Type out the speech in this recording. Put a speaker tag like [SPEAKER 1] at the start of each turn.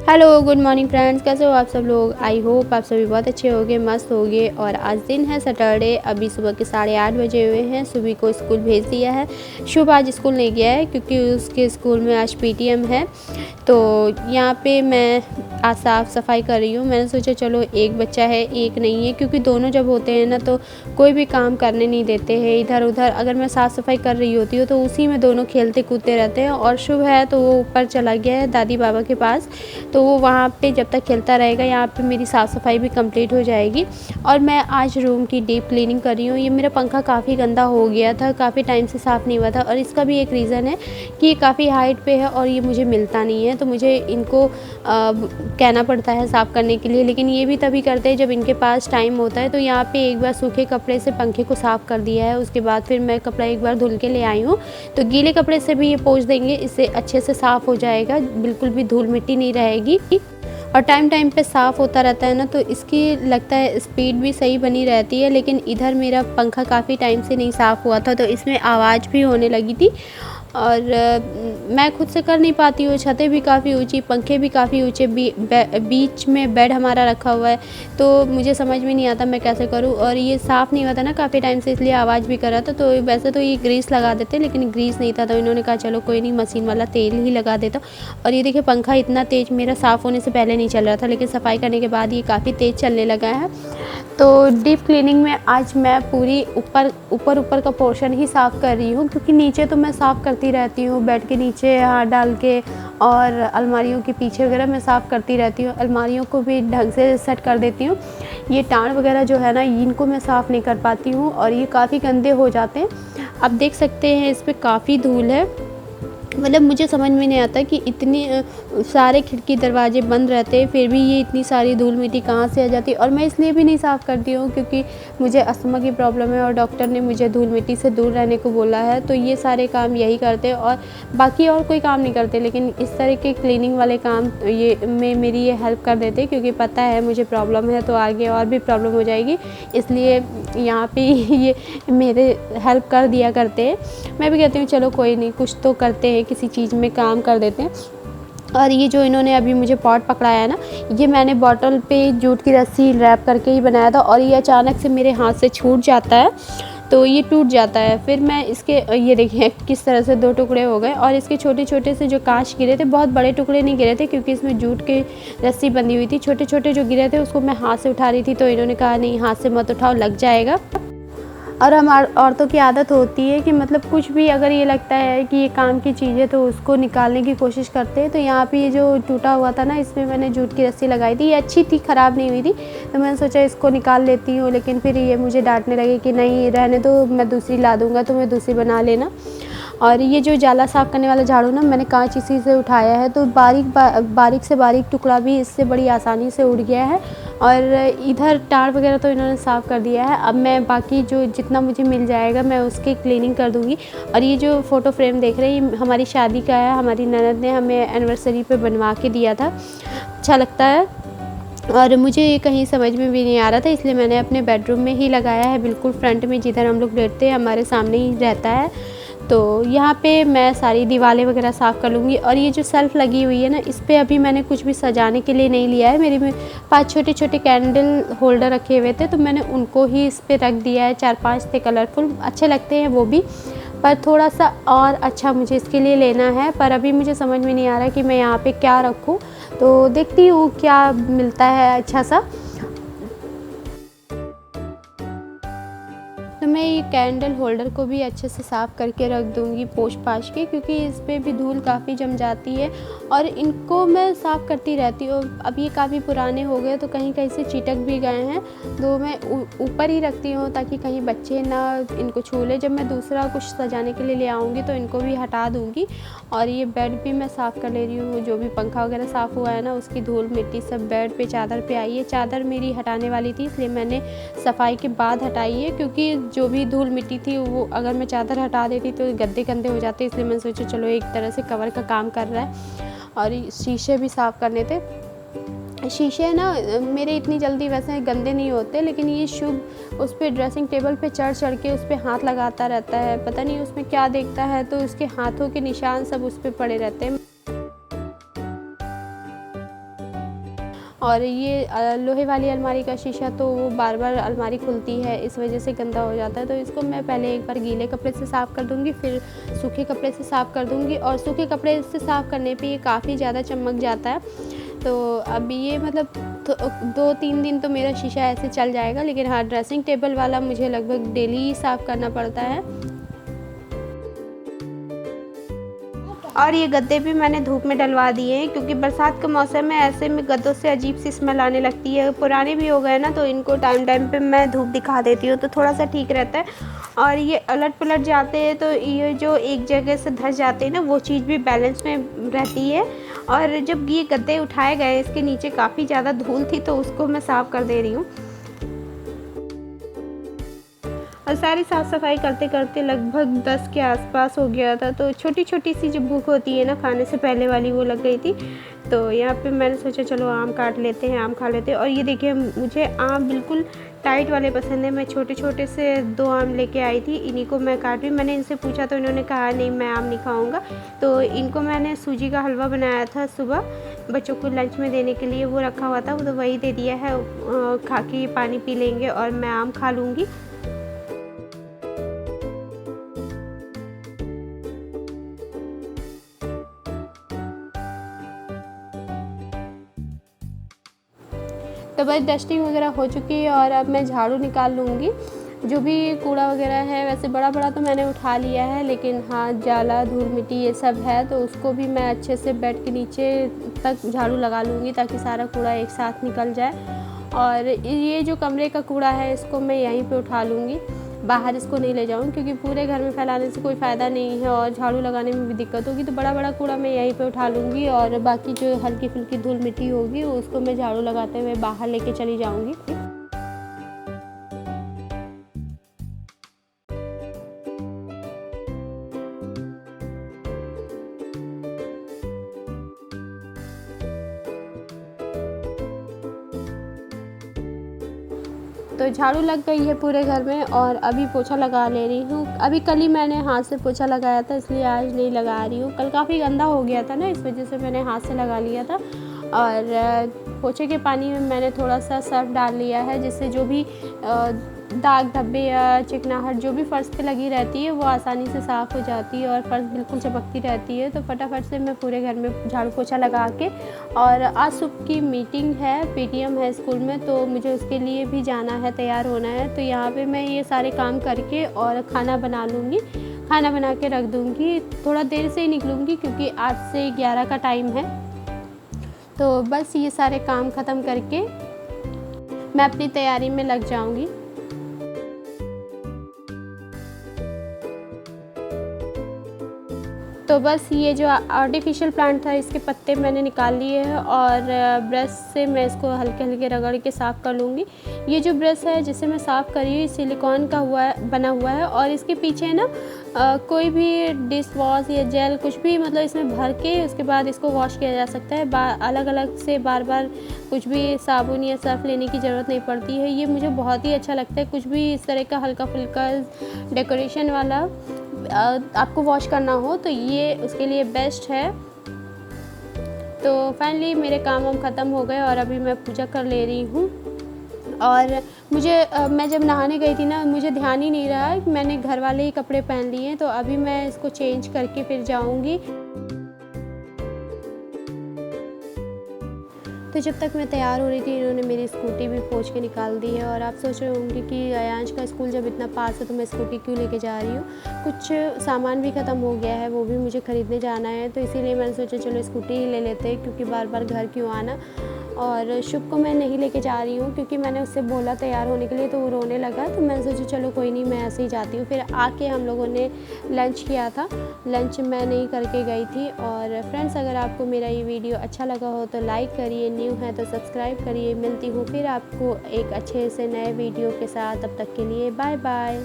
[SPEAKER 1] Hello good morning friends, कैसे हो आप सब लोग। आई होप आप सभी बहुत अच्छे होंगे, मस्त होंगे। और आज दिन है सैटरडे, अभी सुबह के 8:30 बजे हुए हैं। सुबह को स्कूल भेज दिया है। शुभ आज स्कूल नहीं गया है क्योंकि उसके स्कूल में आज पीटीएम है। तो यहाँ पे मैं आज साफ़ सफाई कर रही हूँ। मैंने सोचा चलो एक बच्चा है एक नहीं है, क्योंकि दोनों जब होते हैं ना तो कोई भी काम करने नहीं देते हैं इधर उधर। अगर मैं साफ़ सफाई कर रही होती हूँ तो उसी में दोनों खेलते कूदते रहते हैं। और शुभ है तो वो ऊपर चला गया है दादी बाबा के पास, तो वो वहाँ पे जब तक खेलता रहेगा यहाँ पे मेरी साफ़ सफाई भी कंप्लीट हो जाएगी। और मैं आज रूम की डीप क्लीनिंग कर रही हूँ। ये मेरा पंखा काफ़ी गंदा हो गया था, काफ़ी टाइम से साफ़ नहीं हुआ था। और इसका भी एक रीज़न है कि ये काफ़ी हाइट पे है और ये मुझे मिलता नहीं है, तो मुझे इनको कहना पड़ता है साफ़ करने के लिए। लेकिन ये भी तभी करते हैं जब इनके पास टाइम होता है। तो यहाँ पे एक बार सूखे कपड़े से पंखे को साफ़ कर दिया है, उसके बाद फिर मैं कपड़ा एक बार धुल के ले आई हूँ। तो गीले कपड़े से भी ये पोंछ देंगे, इससे अच्छे से साफ़ हो जाएगा, बिल्कुल भी धूल मिट्टी नहीं रहेगी। और टाइम टाइम पे साफ़ होता रहता है ना, तो इसकी लगता है स्पीड भी सही बनी रहती है। लेकिन इधर मेरा पंखा काफ़ी टाइम से नहीं साफ़ हुआ था, तो इसमें आवाज़ भी होने लगी थी। और मैं खुद से कर नहीं पाती हूँ। छतें भी काफ़ी ऊंची, पंखे भी काफ़ी ऊंचे, बीच में बेड हमारा रखा हुआ है, तो मुझे समझ में नहीं आता मैं कैसे करूँ। और ये साफ़ नहीं हुआ था ना काफ़ी टाइम से, इसलिए आवाज़ भी कर रहा था। तो वैसे तो ये ग्रीस लगा देते, लेकिन ग्रीस नहीं था, तो इन्होंने कहा चलो कोई नहीं, मशीन वाला तेल ही लगा देता। और ये देखिए पंखा इतना तेज़ मेरा साफ़ होने से पहले नहीं चल रहा था, लेकिन सफाई करने के बाद ये काफ़ी तेज़ चलने लगा है। तो डीप क्लीनिंग में आज मैं पूरी ऊपर का पोर्शन ही साफ़ कर रही हूँ, क्योंकि नीचे तो मैं साफ़ करती रहती हूँ, बेड के नीचे हाथ डाल के, और अलमारियों के पीछे वगैरह मैं साफ़ करती रहती हूँ। अलमारियों को भी ढंग से सेट कर देती हूँ। ये टाँड़ वगैरह जो है ना, इनको मैं साफ़ नहीं कर पाती हूँ और ये काफ़ी गंदे हो जाते हैं। आप देख सकते हैं इस पर काफ़ी धूल है। मतलब मुझे समझ में नहीं आता कि इतने सारे खिड़की दरवाजे बंद रहते हैं, फिर भी ये इतनी सारी धूल मिट्टी कहाँ से आ जाती है। और मैं इसलिए भी नहीं साफ़ करती हूँ क्योंकि मुझे अस्थमा की प्रॉब्लम है और डॉक्टर ने मुझे धूल मिट्टी से दूर रहने को बोला है। तो ये सारे काम यही करते हैं और बाकी और कोई काम नहीं करते, लेकिन इस तरह के क्लीनिंग वाले काम ये में मेरी ये हेल्प कर देते, क्योंकि पता है मुझे प्रॉब्लम है तो आगे और भी प्रॉब्लम हो जाएगी, इसलिए यहाँ पे ये मेरे हेल्प कर दिया करते हैं। मैं भी कहती हूँ चलो कोई नहीं, कुछ तो करते हैं, किसी चीज़ में काम कर देते हैं। और ये जो इन्होंने अभी मुझे पॉट पकड़ाया है ना, ये मैंने बॉटल पे जूट की रस्सी रैप करके ही बनाया था, और ये अचानक से मेरे हाथ से छूट जाता है तो ये टूट जाता है। फिर मैं इसके ये देखिए किस तरह से 2 टुकड़े हो गए। और इसके छोटे छोटे से जो कांच गिरे थे, बहुत बड़े टुकड़े नहीं गिरे थे क्योंकि इसमें जूट की रस्सी बंधी हुई थी। छोटे छोटे जो गिरे थे उसको मैं हाथ से उठा रही थी, तो इन्होंने कहा नहीं हाथ से मत उठाओ, लग जाएगा। और हम औरतों की आदत होती है कि मतलब कुछ भी अगर ये लगता है कि ये काम की चीज़ है तो उसको निकालने की कोशिश करते हैं। तो यहाँ पे ये जो टूटा हुआ था ना, इसमें मैंने जूट की रस्सी लगाई थी, ये अच्छी थी, ख़राब नहीं हुई थी। तो मैंने सोचा इसको निकाल लेती हूँ, लेकिन फिर ये मुझे डांटने लगे कि नहीं रहने दो, मैं दूसरी ला दूँगा, तो मैं दूसरी बना लेना। और ये जो जाला साफ़ करने वाला झाड़ू ना, मैंने कांच इसी से उठाया है, तो बारीक से बारीक टुकड़ा भी इससे बड़ी आसानी से उड़ गया है। और इधर टार वगैरह तो इन्होंने साफ़ कर दिया है। अब मैं बाकी जो जितना मुझे मिल जाएगा मैं उसकी क्लीनिंग कर दूँगी। और ये जो फ़ोटो फ्रेम देख रहे हैं, ये हमारी शादी का है, हमारी ननद ने हमें एनिवर्सरी पे बनवा के दिया था। अच्छा लगता है और मुझे ये कहीं समझ में भी नहीं आ रहा था, इसलिए मैंने अपने बेडरूम में ही लगाया है, बिल्कुल फ्रंट में, जिधर हम लोग लेटते हैं हमारे सामने ही रहता है। तो यहाँ पे मैं सारी दीवारें वगैरह साफ़ कर लूँगी। और ये जो सेल्फ़ लगी हुई है ना, इस पे अभी मैंने कुछ भी सजाने के लिए नहीं लिया है। मेरे में 5 छोटे छोटे कैंडल होल्डर रखे हुए थे, तो मैंने उनको ही इस पे रख दिया है। 4-5 थे कलरफुल, अच्छे लगते हैं वो भी, पर थोड़ा सा और अच्छा मुझे इसके लिए लेना है। पर अभी मुझे समझ में नहीं आ रहा कि मैं यहाँ पे क्या रखूँ, तो देखती हूँ क्या मिलता है अच्छा सा। तो मैं ये कैंडल होल्डर को भी अच्छे से साफ़ करके रख दूँगी पोंछ पाछ के, क्योंकि इस पे भी धूल काफ़ी जम जाती है। और इनको मैं साफ़ करती रहती हूँ। अब ये काफ़ी पुराने हो गए तो कहीं कहीं से चिटक भी गए हैं, तो मैं ऊपर ही रखती हूँ ताकि कहीं बच्चे ना इनको छू ले। जब मैं दूसरा कुछ सजाने के लिए ले आऊँगी तो इनको भी हटा दूँगी। और ये बेड भी मैं साफ़ कर ले रही हूँ, जो भी पंखा वगैरह साफ़ हुआ है ना, उसकी धूल मिट्टी सब बेड पे चादर पे आई है। चादर मेरी हटाने वाली थी, इसलिए मैंने सफाई के बाद हटाई है, क्योंकि जो भी धूल मिट्टी थी वो अगर मैं चादर हटा देती तो गद्दे गंदे हो जाते, इसलिए मैंने सोचा चलो एक तरह से कवर का काम कर रहा है। और शीशे भी साफ़ करने थे। शीशे ना मेरे इतनी जल्दी वैसे गंदे नहीं होते, लेकिन ये शुभ उस पर ड्रेसिंग टेबल पे चढ़ चढ़ के उस पर हाथ लगाता रहता है, पता नहीं उसमें क्या देखता है, तो उसके हाथों के निशान सब उस पर पड़े रहते हैं। और ये लोहे वाली अलमारी का शीशा तो वो बार बार अलमारी खुलती है, इस वजह से गंदा हो जाता है। तो इसको मैं पहले एक बार गीले कपड़े से साफ़ कर दूँगी, फिर सूखे कपड़े से साफ़ कर दूँगी। और सूखे कपड़े से साफ़ करने पे ये काफ़ी ज़्यादा चमक जाता है। तो अभी ये मतलब तो 2-3 दिन तो मेरा शीशा ऐसे चल जाएगा, लेकिन हाँ, ड्रेसिंग टेबल वाला मुझे लगभग डेली ही साफ़ करना पड़ता है। और ये गद्दे भी मैंने धूप में डलवा दिए हैं, क्योंकि बरसात का मौसम है, ऐसे में गद्दों से अजीब सी स्मेल आने लगती है। पुराने भी हो गए ना, तो इनको टाइम टाइम पे मैं धूप दिखा देती हूँ, तो थोड़ा सा ठीक रहता है। और ये अलट पलट जाते हैं, तो ये जो एक जगह से धस जाते हैं ना, वो चीज़ भी बैलेंस में रहती है। और जब ये गद्दे उठाए गए, इसके नीचे काफ़ी ज़्यादा धूल थी, तो उसको मैं साफ़ कर दे रही हूँ। और सारी साफ़ सफाई करते करते लगभग 10 के आसपास हो गया था। तो छोटी छोटी सी जो भूख होती है ना खाने से पहले वाली, वो लग गई थी। तो यहाँ पे मैंने सोचा चलो आम काट लेते हैं, आम खा लेते हैं। और ये देखिए, मुझे आम बिल्कुल टाइट वाले पसंद है। मैं छोटे छोटे से 2 आम लेके आई थी, इन्हीं को मैं काट रही हूँ। मैंने इनसे पूछा तो इन्होंने कहा नहीं, मैं आम नहीं खाऊँगा। तो इनको मैंने सूजी का हलवा बनाया था सुबह, बच्चों को लंच में देने के लिए, वो रखा हुआ था, तो वही दे दिया है। खा के पानी पी लेंगे और मैं आम खा लूँगी। तो बस डस्टिंग वगैरह हो चुकी है और अब मैं झाड़ू निकाल लूँगी। जो भी कूड़ा वगैरह है, वैसे बड़ा बड़ा तो मैंने उठा लिया है, लेकिन हाँ, जाला धूल मिट्टी ये सब है, तो उसको भी मैं अच्छे से बेड के नीचे तक झाड़ू लगा लूँगी, ताकि सारा कूड़ा एक साथ निकल जाए। और ये जो कमरे का कूड़ा है, इसको मैं यहीं पे उठा लूँगी, बाहर इसको नहीं ले जाऊँ, क्योंकि पूरे घर में फैलाने से कोई फ़ायदा नहीं है और झाड़ू लगाने में भी दिक्कत होगी। तो बड़ा बड़ा कूड़ा मैं यहीं पे उठा लूँगी, और बाकी जो हल्की फुल्की धूल मिट्टी होगी, उसको मैं झाड़ू लगाते हुए बाहर लेके चली जाऊँगी। तो झाड़ू लग गई है पूरे घर में, और अभी पोछा लगा ले रही हूँ। अभी कल ही मैंने हाथ से पोछा लगाया था, इसलिए आज नहीं लगा रही हूँ। कल काफ़ी गंदा हो गया था ना, इस वजह से मैंने हाथ से लगा लिया था। और पोछे के पानी में मैंने थोड़ा सा सर्फ डाल लिया है, जिससे जो भी दाग धब्बे या चिकनाहट जो भी फ़र्श पे लगी रहती है, वो आसानी से साफ़ हो जाती है और फ़र्श बिल्कुल चमकती रहती है। तो फटाफट से मैं पूरे घर में झाड़ू पोछा लगा के, और आज सुबह की मीटिंग है, पीटीएम है स्कूल में, तो मुझे उसके लिए भी जाना है, तैयार होना है। तो यहाँ पे मैं ये सारे काम करके और खाना बना लूँगी, खाना बना के रख दूँगी। थोड़ा देर से ही निकलूँगी, क्योंकि 8 से 11 का टाइम है। तो बस ये सारे काम ख़त्म करके मैं अपनी तैयारी में लग जाऊँगी। तो बस ये जो आर्टिफिशियल प्लांट था, इसके पत्ते मैंने निकाल लिए हैं, और ब्रश से मैं इसको हल्के हल्के रगड़ के साफ़ कर लूँगी। ये जो ब्रश है जिसे मैं साफ़ कर रही हूँ, सिलिकॉन का बना हुआ है, और इसके पीछे ना कोई भी डिश वॉश या जेल कुछ भी, मतलब इसमें भर के उसके बाद इसको वॉश किया जा सकता है। अलग अलग से बार बार कुछ भी साबुन या सर्फ लेने की ज़रूरत नहीं पड़ती है। ये मुझे बहुत ही अच्छा लगता है। कुछ भी इस तरह का हल्का फुल्का डेकोरेशन वाला आपको वॉश करना हो, तो ये उसके लिए बेस्ट है। तो फाइनली मेरे काम ख़त्म हो गए, और अभी मैं पूजा कर ले रही हूँ। और मैं जब नहाने गई थी ना, मुझे ध्यान ही नहीं रहा कि मैंने घर वाले ही कपड़े पहन लिए हैं। तो अभी मैं इसको चेंज करके फिर जाऊँगी। तो जब तक मैं तैयार हो रही थी, इन्होंने मेरी स्कूटी भी पोंछ के निकाल दी है। और आप सोच रहे होंगे कि अयांश का स्कूल जब इतना पास है, तो मैं स्कूटी क्यों लेके जा रही हूँ। कुछ सामान भी ख़त्म हो गया है, वो भी मुझे ख़रीदने जाना है, तो इसीलिए मैंने सोचा चलो स्कूटी ही ले लेते हैं, क्योंकि बार बार घर क्यों आना। और शुभ को मैं नहीं लेके जा रही हूँ, क्योंकि मैंने उससे बोला तैयार होने के लिए, तो वो रोने लगा। तो मैंने सोचा चलो कोई नहीं, मैं ऐसे ही जाती हूँ। फिर आके हम लोगों ने लंच किया था। लंच मैं नहीं करके गई थी। और फ्रेंड्स, अगर आपको मेरा ये वीडियो अच्छा लगा हो तो लाइक करिए, न्यू है तो सब्सक्राइब करिए। मिलती हूँ फिर आपको एक अच्छे से नए वीडियो के साथ। तब तक के लिए बाय बाय।